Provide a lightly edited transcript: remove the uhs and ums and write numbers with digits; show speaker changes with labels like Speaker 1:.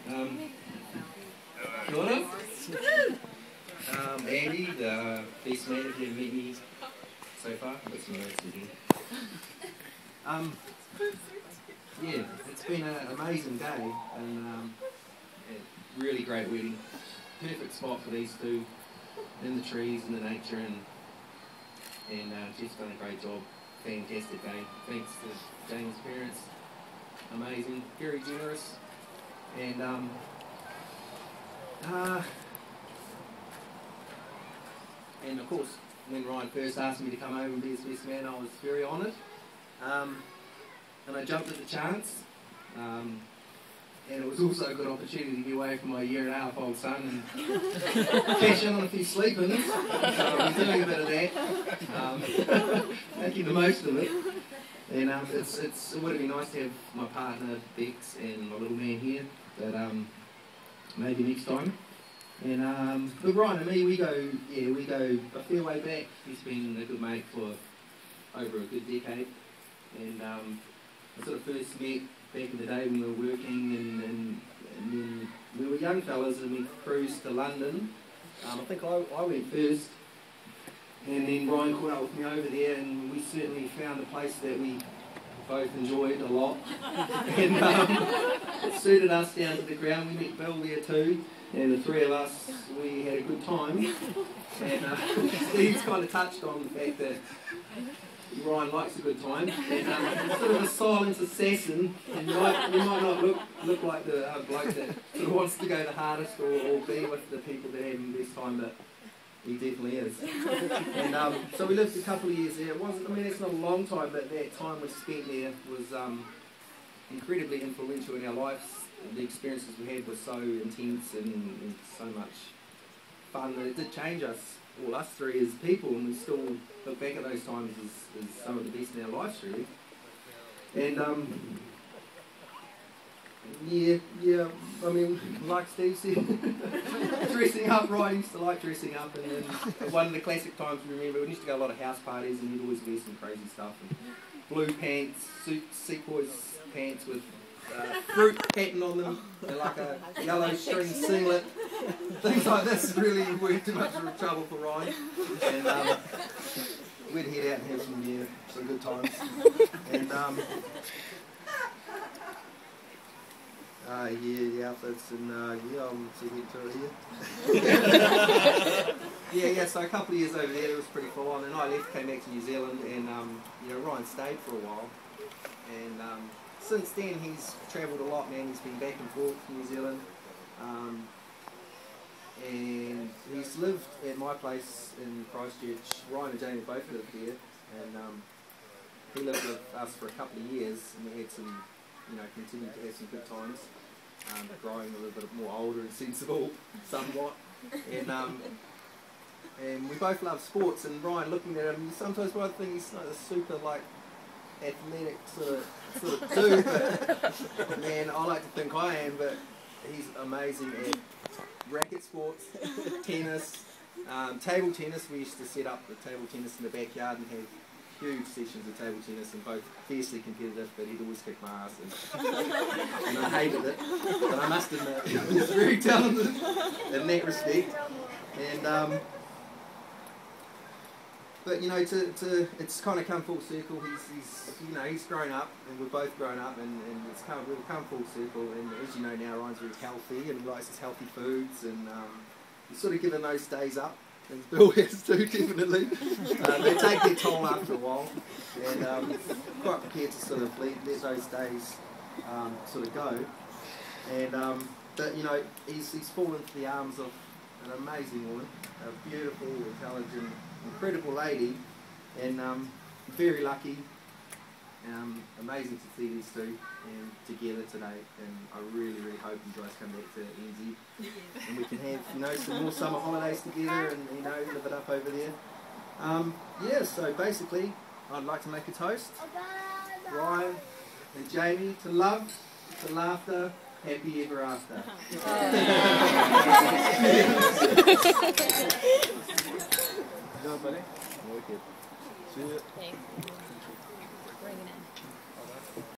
Speaker 1: Kia ora. Andy, the best man, if you've met me so far. Got some notes again. Yeah, it's been an amazing day and a really great wedding. Perfect spot for these two, in the trees, in the nature, and Jeff's done a great job. Fantastic day. Thanks to Jane's parents. Amazing, very generous, and of course, when Ryan first asked me to come over and be his best man, I was very honoured, and I jumped at the chance. And it was also a good opportunity to get away from my 1.5-year-old son and cash in on a few sleep-ins. So I'm doing a bit of that, making the most of it. And it would have been nice to have my partner Bex and my little man here, but maybe next time. And but Ryan and me, we go a fair way back. He's been a good mate for over a good decade, and I sort of first met back in the day when we were working, and then we were young fellas and we cruised to London. I think I went first, and then Ryan caught up with me over there, and we certainly found a place that we both enjoyed a lot. And it suited us down to the ground. We met Bill there too, and the three of us, we had a good time. And Steve's kind of touched on the fact that Ryan likes a good time, and sort of a silent assassin, and you might not look like the bloke that sort of wants to go the hardest or be with the people that have the best time, but he definitely is. And so we lived a couple of years there. It wasn't, I mean, it's not a long time, but that time we spent there was incredibly influential in our lives. The experiences we had were so intense and so much fun that it did change us, all us three as people, and we still look back at those times as some of the best in our lives, really. And yeah, I mean, like Steve said, dressing up, Ryan used to like dressing up, and then one of the classic times we remember, we used to go to a lot of house parties, and he'd always wear some crazy stuff, and blue pants, sequoise pants with fruit pattern on them, and like a yellow string singlet. Things like this really weren't too much of a trouble for Ryan. And we'd head out and have some good times. And the outfits, and I'm sitting to it here. yeah, so a couple of years over there, it was pretty full on, and I left, came back to New Zealand, and Ryan stayed for a while. And since then, he's travelled a lot, man. He's been back and forth to New Zealand. And he's lived at my place in Christchurch. Ryan and Jamie both lived there, and he lived with us for a couple of years, and we had some, continued to have some good times, growing a little bit more older and sensible, somewhat. And we both love sports, and Ryan, looking at him, sometimes I think he's not a super, athletic sort of dude, but man, I like to think I am, but he's amazing at racket sports, tennis, table tennis. We used to set up the table tennis in the backyard and have huge sessions of table tennis, and both fiercely competitive, but he'd always kick my ass, and I hated it, but I must admit he was very talented in that respect. And but it's kind of come full circle. He's grown up, and we've both grown up, and we've come full circle. And as you know now, Ryan's very healthy and likes his healthy foods, and he's sort of given those days up, as Bill has too, definitely. They take their toll after a while, and quite prepared to sort of let those days sort of go. And but he's fallen into the arms of an amazing woman, a beautiful, intelligent, incredible lady, and very lucky. Amazing to see these two together today, and I really, really hope you guys come back to NZ and we can have some more summer holidays together, and live it up over there. Yeah, so basically I'd like to make a toast. Ryan and Jamie, to love, to laughter, happy ever after. Go, buddy. Okay. See you.